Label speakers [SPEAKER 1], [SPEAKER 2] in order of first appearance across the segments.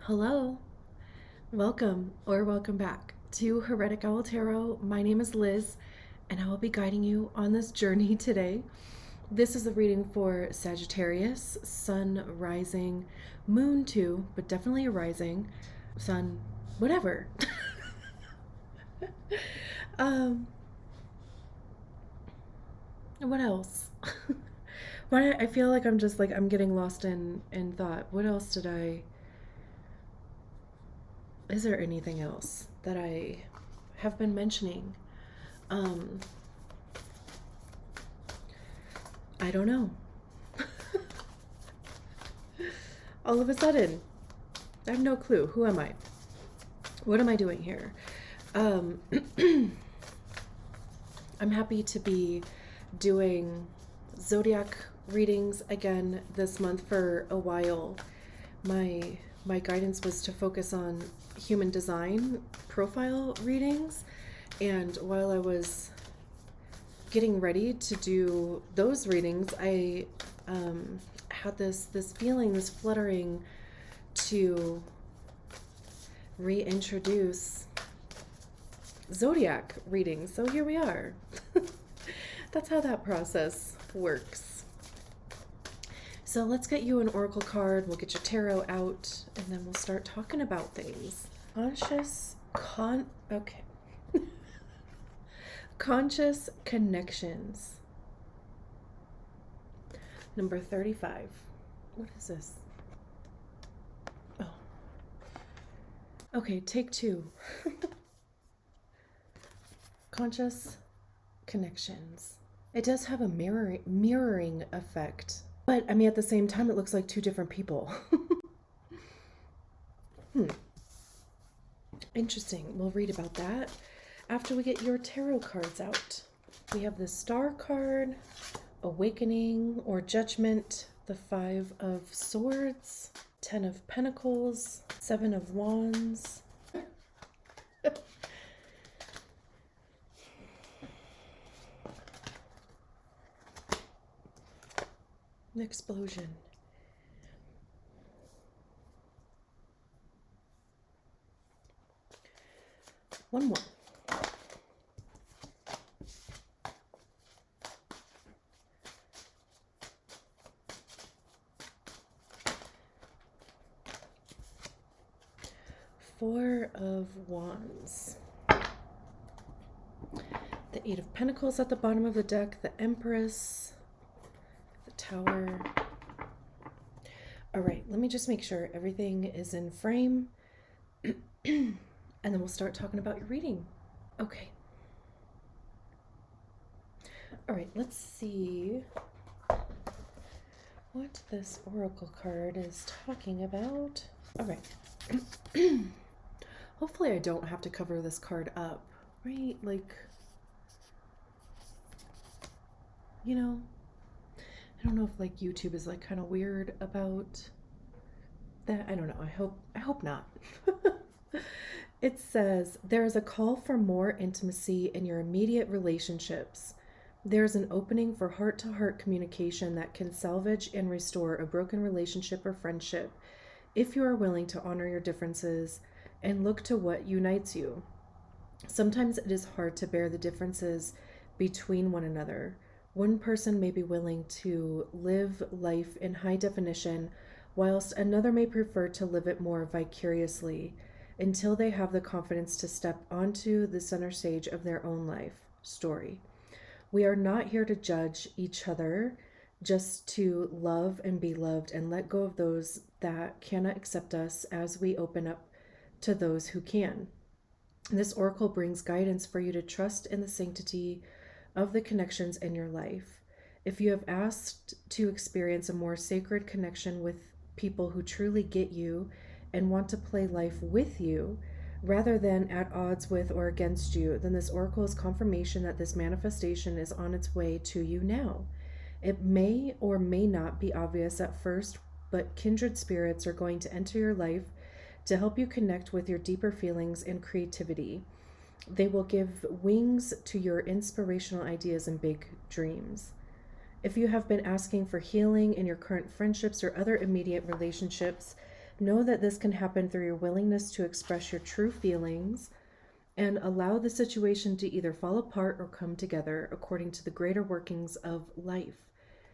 [SPEAKER 1] Hello, welcome or welcome back to Heretic Owl Tarot. My name is Liz, and I will be guiding you on this journey today. This is a reading for Sagittarius, Sun, Rising, Moon too, but definitely a rising, Sun, whatever. um, what else? Why I feel like I'm getting lost in thought. What else did I? Is there anything else that I have been mentioning? Um, I don't know. All of a sudden, I have no clue. Who am I? What am I doing here? Um, I'm happy to be doing zodiac readings again this month. For a while, my guidance was to focus on human design profile readings, and while I was getting ready to do those readings, I had this feeling, this fluttering to reintroduce zodiac readings. So here we are. That's how that process works. So let's get you an oracle card. We'll get your tarot out, and then we'll start talking about things. Conscious connections. Number 35. What is this? Oh. Okay, take two. Conscious connections. It does have a mirroring effect. But, I mean, at the same time, it looks like two different people. Interesting. We'll read about that after we get your tarot cards out. We have the Star card, Awakening or Judgment, the Five of Swords, Ten of Pentacles, Seven of Wands. An explosion. One more. Four of Wands. The Eight of Pentacles at the bottom of the deck, the Empress, the Tower. All right, let me just make sure everything is in frame. And then we'll start talking about your reading. Okay. All right, let's see what this oracle card is talking about. All right. Hopefully I don't have to cover this card up, right? Like, you know, I don't know if like YouTube is like kind of weird about that. I don't know. I hope not. It says, there is a call for more intimacy in your immediate relationships. There is an opening for heart-to-heart communication that can salvage and restore a broken relationship or friendship if you are willing to honor your differences and look to what unites you. Sometimes it is hard to bear the differences between one another. One person may be willing to live life in high definition, whilst another may prefer to live it more vicariously, until they have the confidence to step onto the center stage of their own life story. We are not here to judge each other, just to love and be loved and let go of those that cannot accept us as we open up to those who can. This oracle brings guidance for you to trust in the sanctity of the connections in your life. If you have asked to experience a more sacred connection with people who truly get you and want to play life with you rather than at odds with or against you, then this oracle is confirmation that this manifestation is on its way to you now. It may or may not be obvious at first, but kindred spirits are going to enter your life to help you connect with your deeper feelings and creativity. They will give wings to your inspirational ideas and big dreams. If you have been asking for healing in your current friendships or other immediate relationships, Know that this can happen through your willingness to express your true feelings and allow the situation to either fall apart or come together according to the greater workings of life.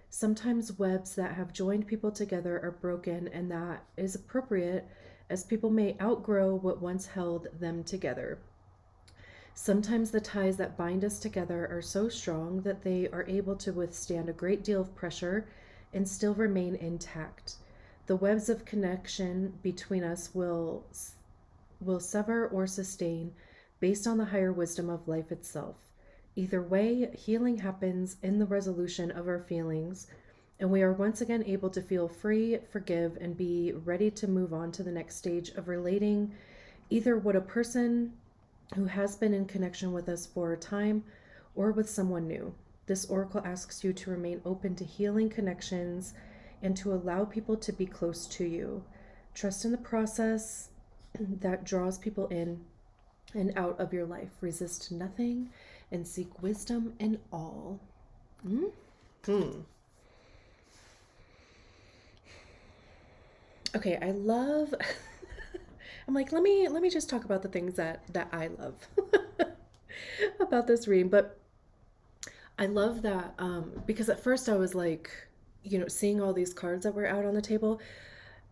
[SPEAKER 1] Sometimes webs that have joined people together are broken, and that is appropriate as people may outgrow what once held them together. Sometimes the ties that bind us together are so strong that they are able to withstand a great deal of pressure and still remain intact. The webs of connection between us will sever or sustain based on the higher wisdom of life itself. Either way, healing happens in the resolution of our feelings, and we are once again able to feel free, forgive, and be ready to move on to the next stage of relating, either with a person who has been in connection with us for a time or with someone new. This oracle asks you to remain open to healing connections and to allow people to be close to you. Trust in the process that draws people in and out of your life. Resist nothing and seek wisdom in all. Okay, I love I'm like, let me just talk about the things that I love about this reading. But I love that because at first I was like, seeing all these cards that were out on the table.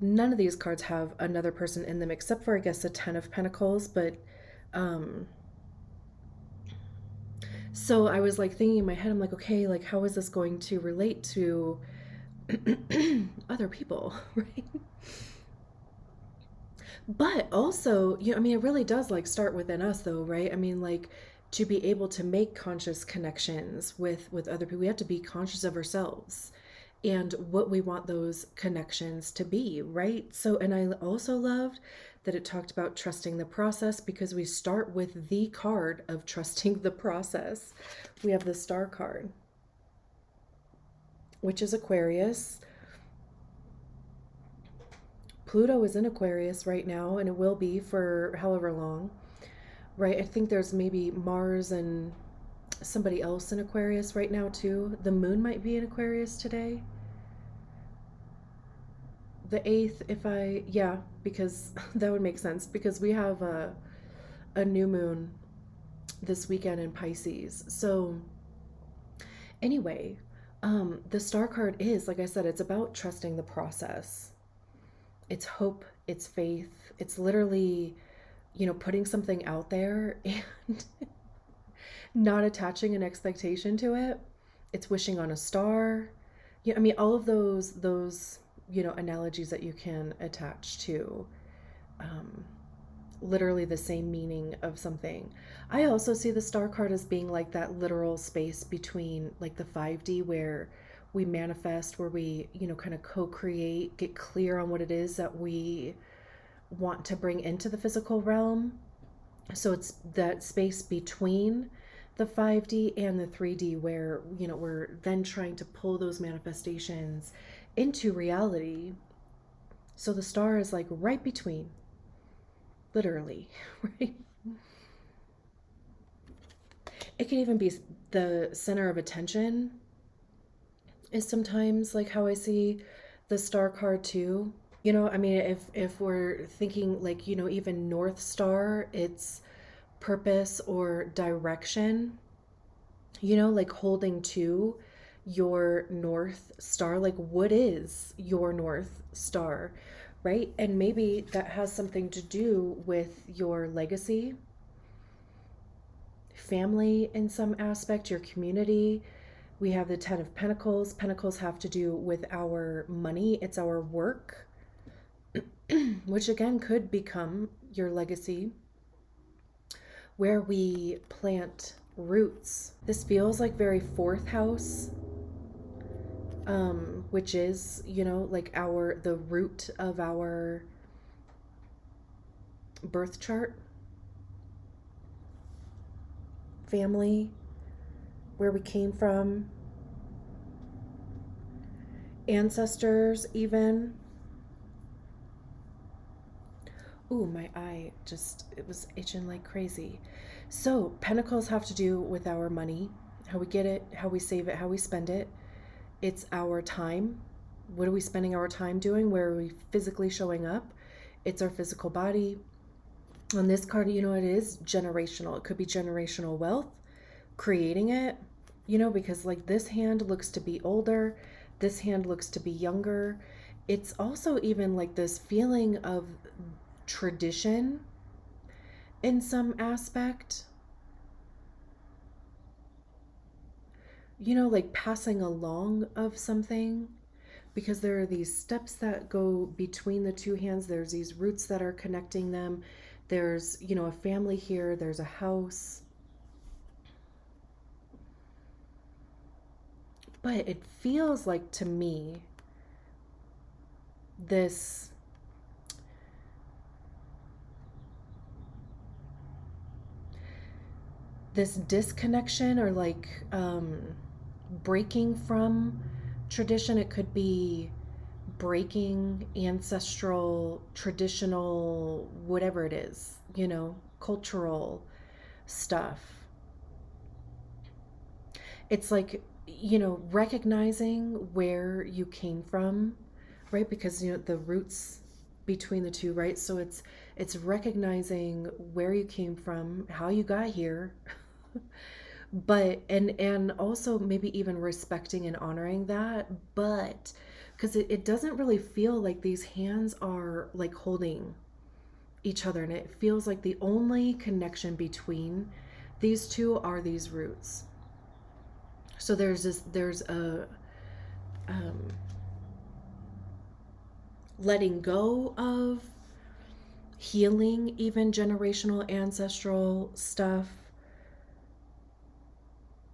[SPEAKER 1] None of these cards have another person in them except for, I guess, a 10 of Pentacles. But so I was like thinking in my head, I'm like, okay, like how is this going to relate to other people, right? But also, it really does like start within us though, right? I mean, like to be able to make conscious connections with other people, we have to be conscious of ourselves and what we want those connections to be, right? So, and I also loved that it talked about trusting the process because we start with the card of trusting the process. We have the Star card, which is Aquarius. Pluto is in Aquarius right now, and it will be for however long, right? I think there's maybe Mars and somebody else in Aquarius right now too. The moon might be in Aquarius today. The 8th, yeah, because that would make sense because we have a new moon this weekend in Pisces. So anyway, the Star card is, like I said, it's about trusting the process. It's hope, it's faith, it's literally, putting something out there and not attaching an expectation to it. It's wishing on a star. All of those analogies that you can attach to literally the same meaning of something. I also see the Star card as being like that literal space between like the 5D where we manifest, where we, kind of co-create, get clear on what it is that we want to bring into the physical realm. So it's that space between the 5D and the 3D where, we're then trying to pull those manifestations into reality. So the star is like right between, literally, right? It can even be the center of attention is sometimes like how I see the Star card too. If we're thinking like, even North Star, it's purpose or direction, like holding to your North Star, like what is your North Star, right? And maybe that has something to do with your legacy, family in some aspect, your community. We have the 10 of Pentacles. Pentacles have to do with our money. It's our work, which again could become your legacy, where we plant roots. This feels like very 4th house, which is, like the root of our birth chart, family, where we came from, ancestors even. Ooh, my eye it was itching like crazy. So Pentacles have to do with our money, how we get it, how we save it, how we spend it. It's our time. What are we spending our time doing? Where are we physically showing up? It's our physical body. On this card, it is generational. It could be generational wealth, creating it, because like this hand looks to be older, this hand looks to be younger. It's also even like this feeling of tradition in some aspect, like passing along of something, because there are these steps that go between the two hands. There's these roots that are connecting them. There's, a family here, there's a house. But it feels like to me this disconnection, or like breaking from tradition. It could be breaking ancestral, traditional, whatever it is, cultural stuff. It's like, recognizing where you came from, right? Because, the roots between the two, right? So it's recognizing where you came from, how you got here, but and also maybe even respecting and honoring that. But because it doesn't really feel like these hands are like holding each other, and it feels like the only connection between these two are these roots. So there's a letting go of healing, even generational ancestral stuff,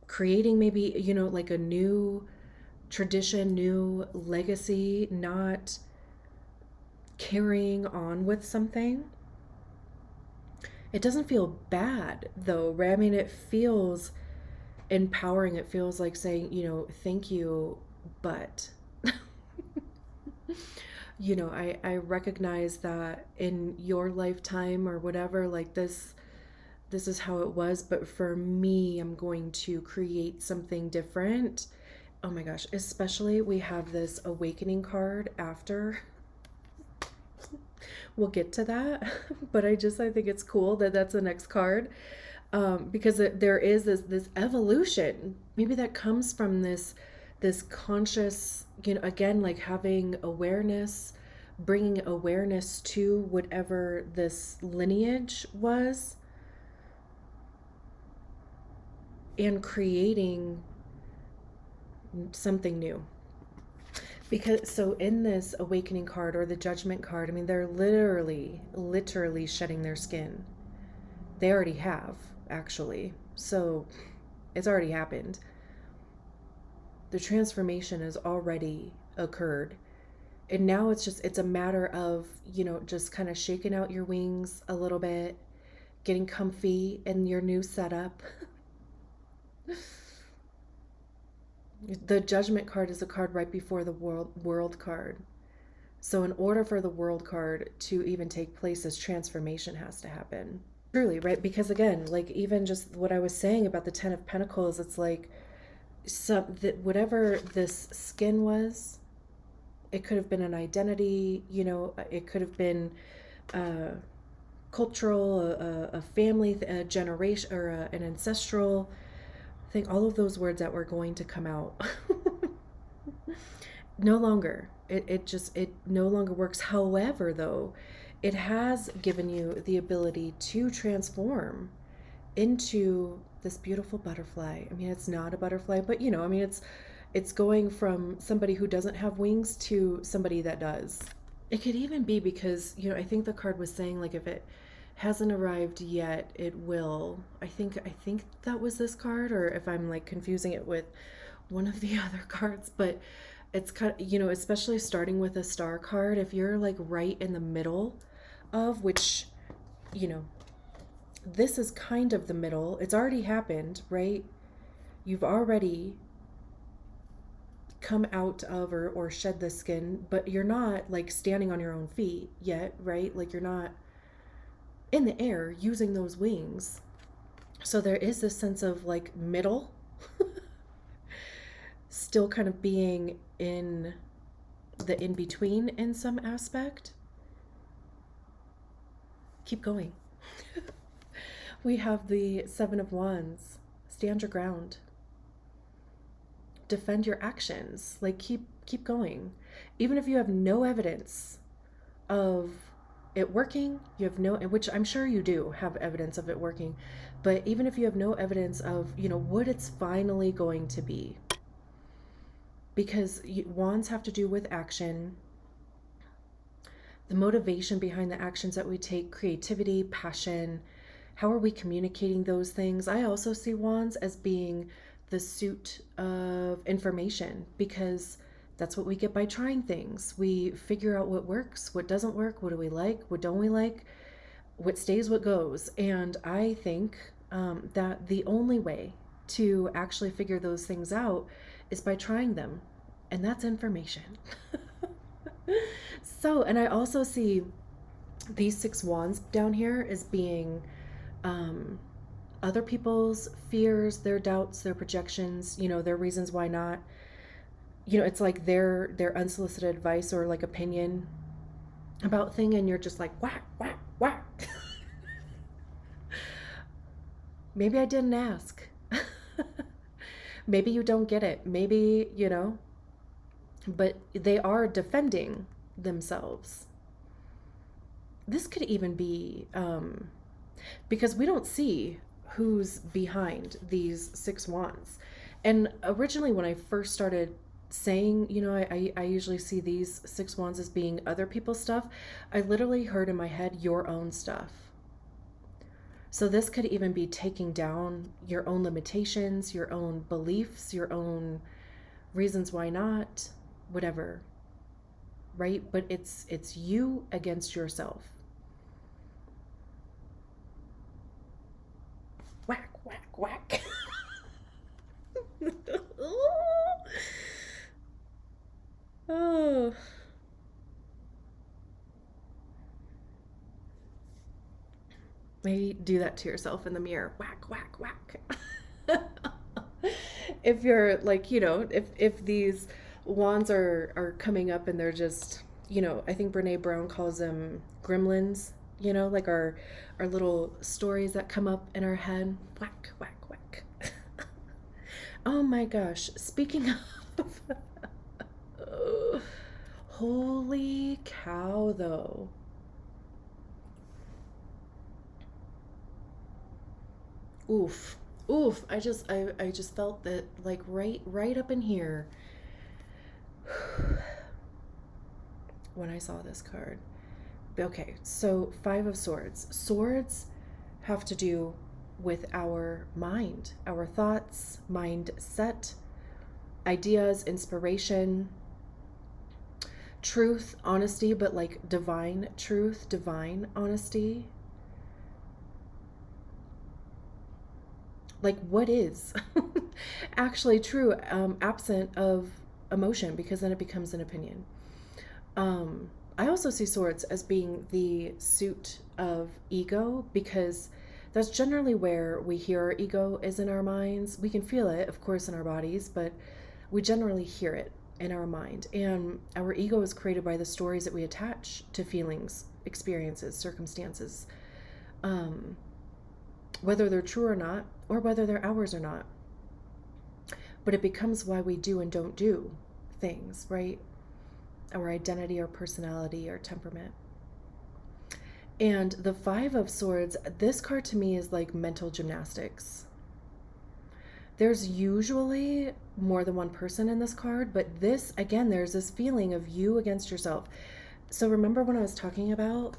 [SPEAKER 1] creating maybe, like a new tradition, new legacy, not carrying on with something. It doesn't feel bad though, right? I mean, it feels empowering. It feels like saying, thank you, but I recognize that in your lifetime or whatever, like this is how it was, but for me, I'm going to create something different. Oh my gosh, especially we have this awakening card after. We'll get to that, but I think it's cool that that's the next card, because there is this evolution, maybe that comes from this conscious, again, like having awareness, bringing awareness to whatever this lineage was, and creating something new. Because so in this awakening card or the judgment card, I mean, they're literally shedding their skin. They already have, actually. So it's already happened. The transformation has already occurred. And now it's a matter of, just kind of shaking out your wings a little bit, getting comfy in your new setup. The judgment card is a card right before the world card. So in order for the world card to even take place, this transformation has to happen. Truly, right? Because again, like even just what I was saying about the 10 of Pentacles, it's like whatever this skin was, it could have been an identity, it could have been cultural, a family, a generation, or an ancestral. I think all of those words that were going to come out no longer. It no longer works. However, though, it has given you the ability to transform into this beautiful butterfly. I mean, it's not a butterfly, but I mean, it's going from somebody who doesn't have wings to somebody that does. It could even be because, I think the card was saying like if it hasn't arrived yet, it will. I think that was this card, or if I'm like confusing it with one of the other cards, but it's kind of, especially starting with a star card, if you're like right in the middle of which, this is kind of the middle. It's already happened, right? You've already come out of or shed the skin, but you're not like standing on your own feet yet, right? Like you're not in the air using those wings. So there is this sense of like middle, still kind of being in the in between in some aspect. Keep going. We have the Seven of Wands. Stand your ground. Defend your actions. Like keep going. Even if you have no evidence of it working, you have no, which I'm sure you do have evidence of it working, but even if you have no evidence of, what it's finally going to be, because wands have to do with action, the motivation behind the actions that we take, creativity, passion, how are we communicating those things? I also see wands as being the suit of information, because that's what we get by trying things. We figure out what works, what doesn't work, what do we like, what don't we like, what stays, what goes. And I think that the only way to actually figure those things out is by trying them. And that's information. So, and I also see these six wands down here as being other people's fears, their doubts, their projections, their reasons why not. It's like their unsolicited advice or like opinion about thing, and you're just like whack, whack, whack. Maybe I didn't ask. Maybe you don't get it. Maybe, but they are defending themselves. This could even be because we don't see who's behind these six wands. And originally, when I first started saying, I usually see these six wands as being other people's stuff, I literally heard in my head your own stuff. So this could even be taking down your own limitations, your own beliefs, your own reasons why not, whatever, right? But it's you against yourself. Whack, whack, whack. Oh. Maybe do that to yourself in the mirror. Whack, whack, whack. If you're like, if these wands are coming up and they're just, I think Brene Brown calls them gremlins, like our little stories that come up in our head. Whack, whack, whack. Oh my gosh. Speaking of, holy cow, though. Oof. Oof. I just felt that like right up in here when I saw this card. Okay, so Five of Swords. Swords have to do with our mind, our thoughts, mindset, ideas, inspiration, truth, honesty, but like divine truth, divine honesty. Like what is actually true, absent of emotion, because then it becomes an opinion. I also see swords as being the suit of ego, because that's generally where we hear our ego is in our minds. We can feel it, of course, in our bodies, but we generally hear it in our mind. And our ego is created by the stories that we attach to feelings, experiences, circumstances, whether they're true or not, or whether they're ours or not. But it becomes why we do and don't do things, right? Our identity, our personality, our temperament. And the Five of Swords, this card to me is like mental gymnastics. There's usually more than one person in this card, but this, again, there's this feeling of you against yourself. So remember when I was talking about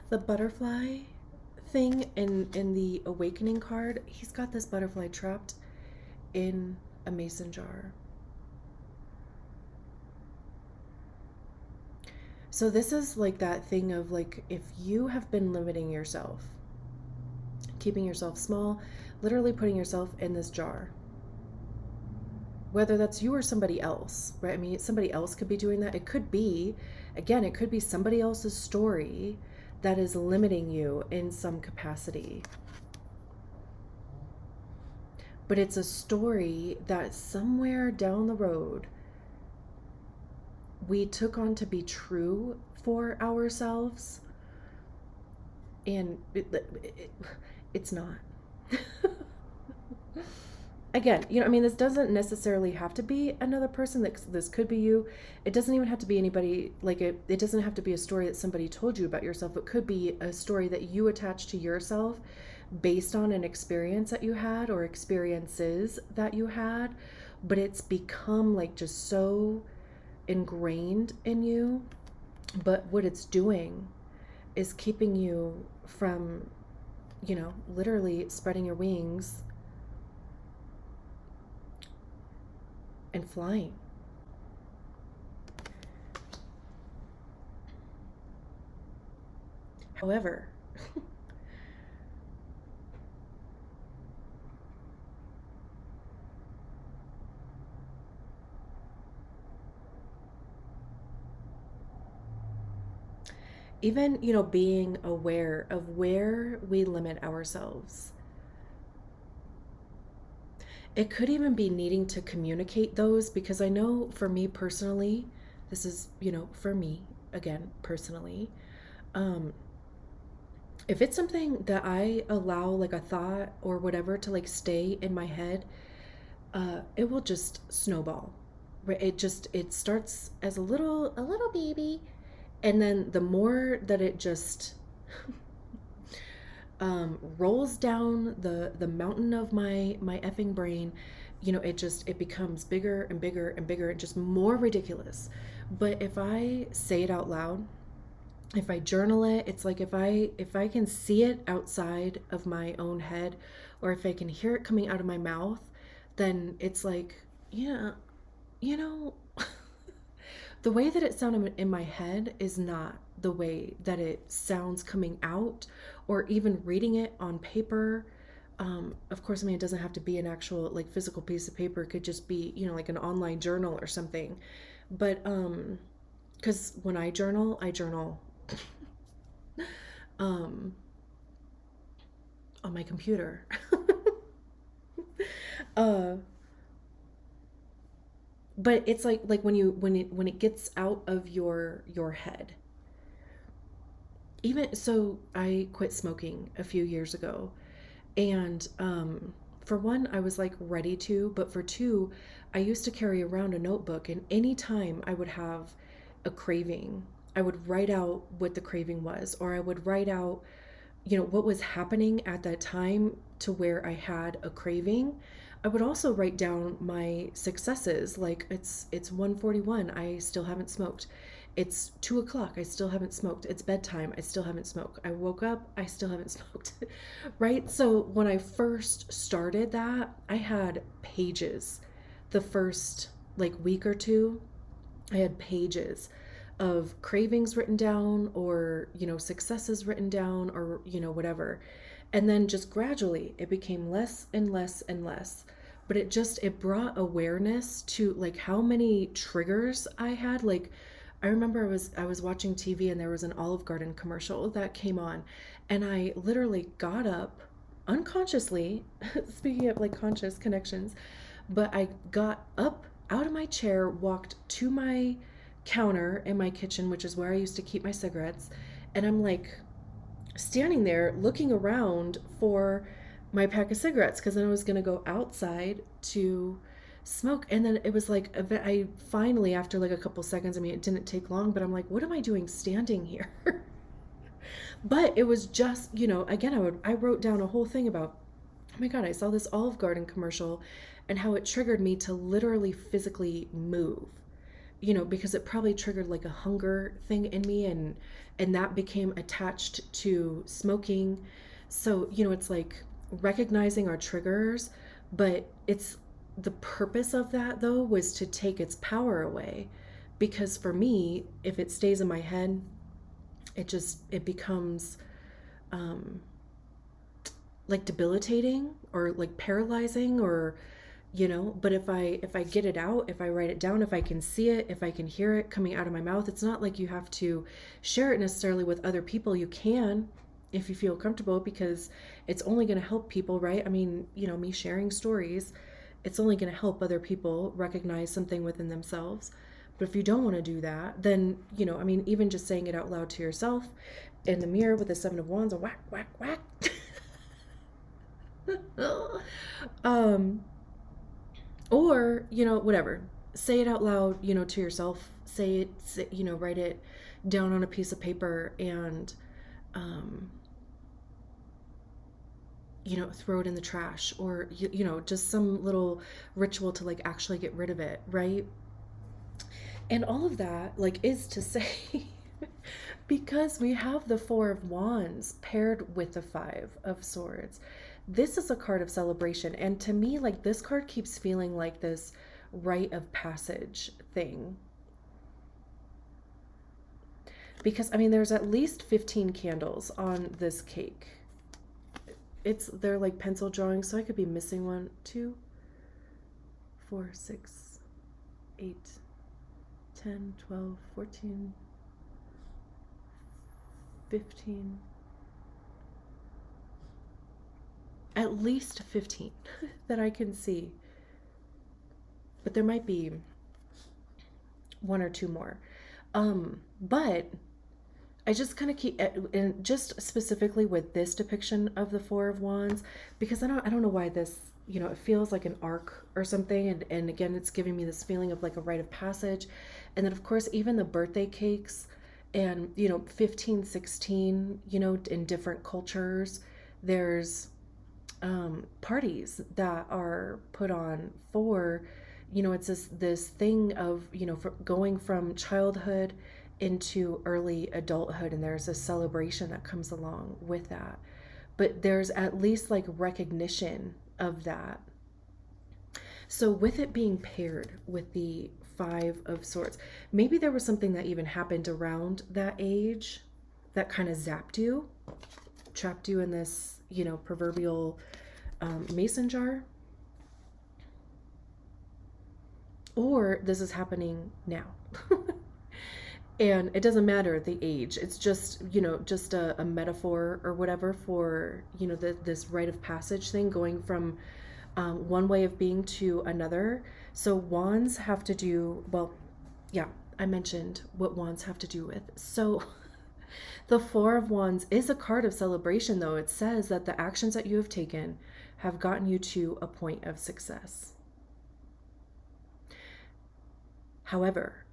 [SPEAKER 1] the butterfly thing in the Awakening card? He's got this butterfly trapped in a mason jar. So this is like that thing of like, if you have been limiting yourself, keeping yourself small, literally putting yourself in this jar, whether that's you or somebody else, right? I mean, somebody else could be doing that. It could be, again, it could be somebody else's story that is limiting you in some capacity. But it's a story that somewhere down the road we took on to be true for ourselves, And it's not. Again, I mean, this doesn't necessarily have to be another person. This could be you. It doesn't even have to be anybody. Like it doesn't have to be a story that somebody told you about yourself. It could be a story that you attach to yourself based on an experience that you had or experiences that you had, but it's become like just so ingrained in you. But what it's doing is keeping you from, literally spreading your wings and flying. However, even, being aware of where we limit ourselves. It could even be needing to communicate those, because I know for me personally, this is, for me, again, personally, um, if it's something that I allow like a thought or whatever to like stay in my head, it will just snowball. Right? It starts as a little baby, and then the more that it just rolls down the mountain of my effing brain, it becomes bigger and bigger and bigger and just more ridiculous. But if I say it out loud, if I journal it, it's like if I can see it outside of my own head, or if I can hear it coming out of my mouth, then it's like, yeah, you know, the way that it sounded in my head is not the way that it sounds coming out, or even reading it on paper. Of course, I mean, it doesn't have to be an actual like physical piece of paper. It could just be, like an online journal or something. But because when I journal um, on my computer. uh, but it's like when it gets out of your head. Even so, I quit smoking a few years ago, and for one, I was like ready to, but for two, I used to carry around a notebook, and anytime I would have a craving, I would write out what the craving was, or I would write out, what was happening at that time to where I had a craving. I would also write down my successes, like it's 1:41, I still haven't smoked. It's 2 o'clock, I still haven't smoked. It's bedtime, I still haven't smoked. I woke up, I still haven't smoked. Right? So when I first started that, I had pages. The first like week or two, I had pages of cravings written down, or, successes written down, or, whatever. And then just gradually it became less and less and less. But it brought awareness to like how many triggers I had. Like I remember I was watching TV, and there was an Olive Garden commercial that came on, and I literally got up unconsciously, speaking of like conscious connections, but I got up out of my chair, walked to my counter in my kitchen, which is where I used to keep my cigarettes, and I'm like standing there looking around for my pack of cigarettes, because then I was going to go outside to smoke. And then it was like I finally, after like a couple seconds, I mean, it didn't take long, but I'm like, what am I doing standing here? But it was just, again, I wrote down a whole thing about, oh my god, I saw this Olive Garden commercial, and how it triggered me to literally physically move, because it probably triggered like a hunger thing in me, and that became attached to smoking. So, it's like recognizing our triggers, but it's the purpose of that though was to take its power away, because for me, if it stays in my head, it becomes um like debilitating, or like paralyzing, or but if I get it out, if I write it down, if I can see it, if I can hear it coming out of my mouth, it's not like you have to share it necessarily with other people. You can, if you feel comfortable, because it's only going to help people, right? I mean, me sharing stories, it's only going to help other people recognize something within themselves. But if you don't want to do that, then, I mean, even just saying it out loud to yourself, in the mirror with the Seven of Wands and whack, whack, whack. um, or, whatever. Say it out loud, to yourself. Say it, write it down on a piece of paper and, um, throw it in the trash, or, just some little ritual to like actually get rid of it, right? And all of that, like, is to say, because we have the Four of Wands paired with the Five of Swords, this is a card of celebration. And to me, like, this card keeps feeling like this rite of passage thing. Because, I mean, there's at least 15 candles on this cake. They're like pencil drawings, so I could be missing one. 2, 4, 6, 8, 10, 12, 14, 15. At least 15 that I can see. But there might be one or two more. But I just kind of keep, and just specifically with this depiction of the Four of Wands, because I don't know why this, it feels like an arc or something. And again, it's giving me this feeling of like a rite of passage. And then of course, even the birthday cakes and, 15, 16, in different cultures, there's parties that are put on for, it's this thing of, for going from childhood into early adulthood, and there's a celebration that comes along with that. But there's at least like recognition of that. So with it being paired with the Five of Swords, maybe there was something that even happened around that age that kind of zapped you, trapped you in this, proverbial mason jar. Or this is happening now. And it doesn't matter the age. It's just, just a metaphor or whatever for, this rite of passage thing, going from one way of being to another. So wands have to do, well, yeah, I mentioned what wands have to do with. So the Four of Wands is a card of celebration, though. It says that the actions that you have taken have gotten you to a point of success. However,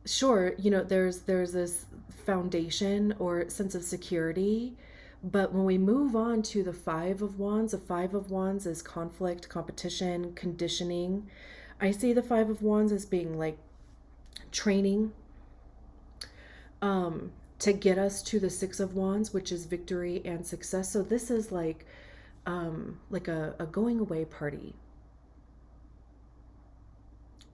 [SPEAKER 1] sure, there's this foundation or sense of security, but when we move on to the Five of Wands, the Five of Wands is conflict, competition, conditioning. I see the Five of Wands as being like training to get us to the Six of Wands, which is victory and success. So this is like a going away party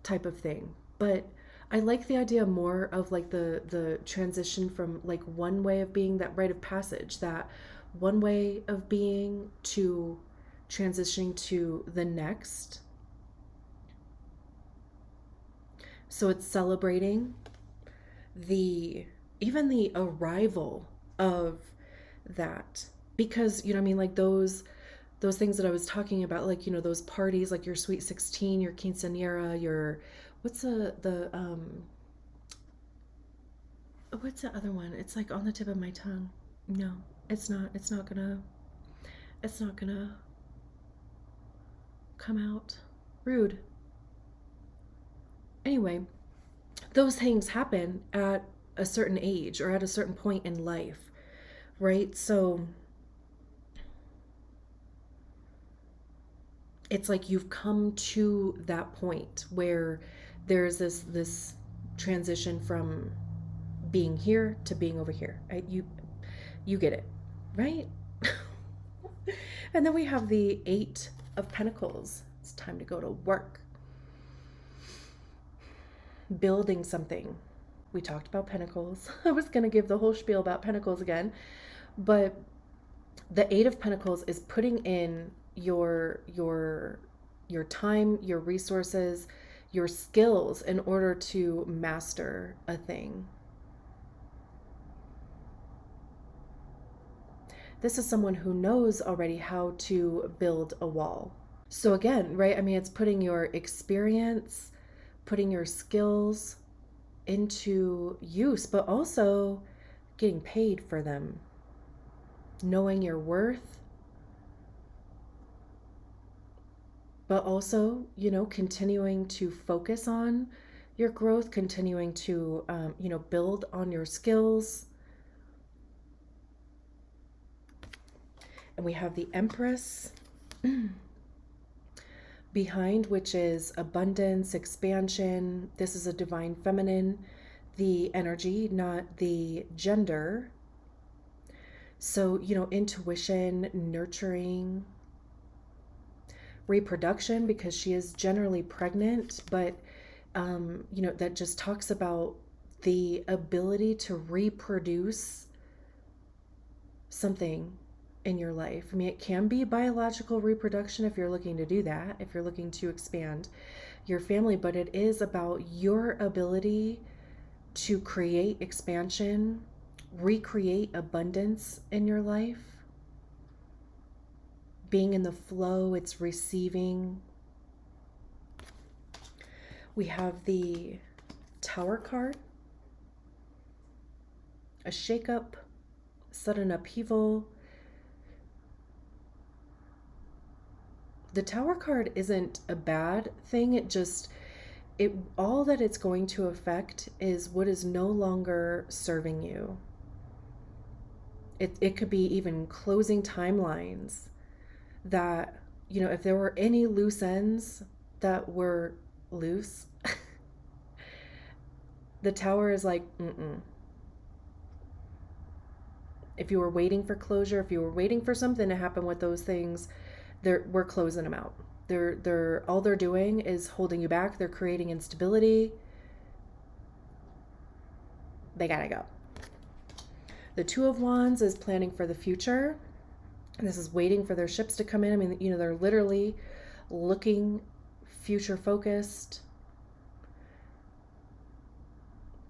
[SPEAKER 1] type of thing. But I like the idea more of like the transition from like one way of being, that rite of passage, that one way of being, to transitioning to the next. So it's celebrating even the arrival of that, because like those things that I was talking about, like those parties, like your Sweet 16, your quinceañera, your what's the other one? It's like on the tip of my tongue. No, it's not gonna come out. Rude. Anyway, those things happen at a certain age or at a certain point in life, right? So it's like you've come to that point where there's this transition from being here to being over here. You get it, right? And then we have the Eight of Pentacles. It's time to go to work. Building something. We talked about Pentacles. I was going to give the whole spiel about Pentacles again, but the Eight of Pentacles is putting in your time, your resources, your skills in order to master a thing. This is someone who knows already how to build a wall. So again, right? I mean, it's putting your experience, putting your skills, into use, but also getting paid for them, knowing your worth, but also, continuing to focus on your growth, continuing to, build on your skills. And we have the Empress behind, which is abundance, expansion. This is a divine feminine, the energy, not the gender. So, intuition, nurturing, reproduction, because she is generally pregnant, but, that just talks about the ability to reproduce something in your life. I mean, it can be biological reproduction if you're looking to do that, if you're looking to expand your family, but it is about your ability to create expansion, recreate abundance in your life. Being in the flow, it's receiving. We have the Tower card, a shakeup, sudden upheaval. The Tower card isn't a bad thing. All that it's going to affect is what is no longer serving you. It could be even closing timelines that, if there were any loose ends that were loose, the Tower is like, If you were waiting for closure, if you were waiting for something to happen with those things, we're closing them out. All they're doing is holding you back. They're creating instability. They gotta go. The Two of Wands is planning for the future. This is waiting for their ships to come in. I mean, they're literally looking future focused,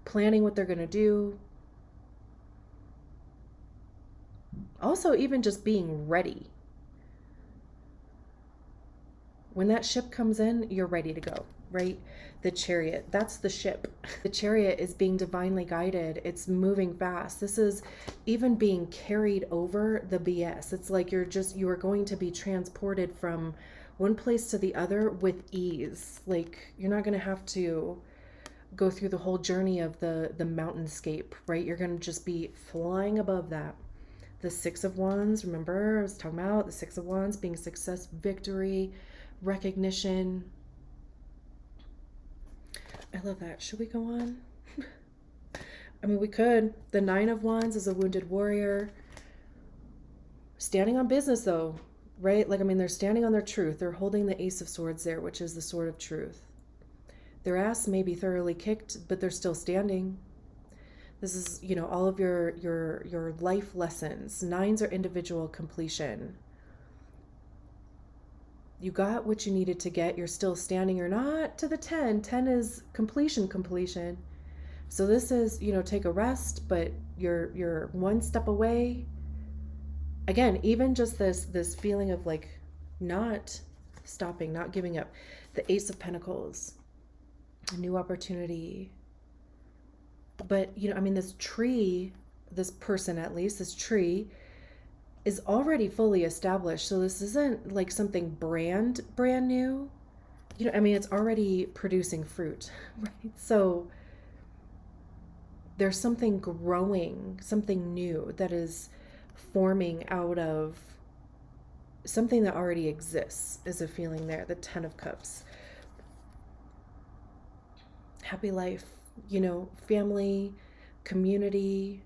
[SPEAKER 1] planning what they're going to do. Also, even just being ready. When that ship comes in, you're ready to go, right? The Chariot, that's the ship. The Chariot is being divinely guided. It's moving fast. This is even being carried over the BS. It's like you are going to be transported from one place to the other with ease. Like, you're not going to have to go through the whole journey of the mountainscape, right? You're going to just be flying above that. The Six of Wands, remember I was talking about the Six of Wands being success, victory, recognition. I love that. Should we go on? I mean, we could. The Nine of Wands is a wounded warrior. Standing on business, though, right? Like, I mean, they're standing on their truth. They're holding the Ace of Swords there, which is the sword of truth. Their ass may be thoroughly kicked, but they're still standing. This is, all of your life lessons. Nines are individual completion. You got what you needed to get. You're still standing. You're not to the 10. 10 is completion. So this is, take a rest, but you're one step away. Again, even just this feeling of like not stopping, not giving up. The Ace of Pentacles, a new opportunity. But, this tree, this person at least, this tree is already fully established. So this isn't like something brand new. It's already producing fruit, right? So there's something growing, something new that is forming out of something that already exists, is a feeling there. The Ten of Cups. Happy life, family, community.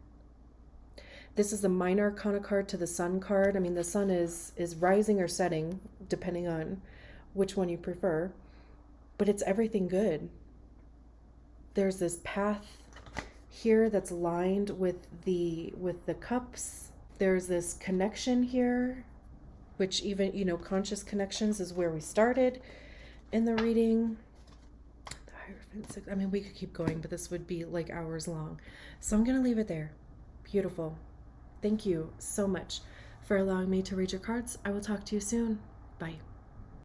[SPEAKER 1] This is the Minor Arcana card to the Sun card. I mean, the sun is rising or setting, depending on which one you prefer. But it's everything good. There's this path here that's lined with the cups. There's this connection here, which even, conscious connections is where we started in the reading. The Hierophant, I mean, we could keep going, but this would be like hours long. So I'm going to leave it there. Beautiful. Thank you so much for allowing me to read your cards. I will talk to you soon. Bye.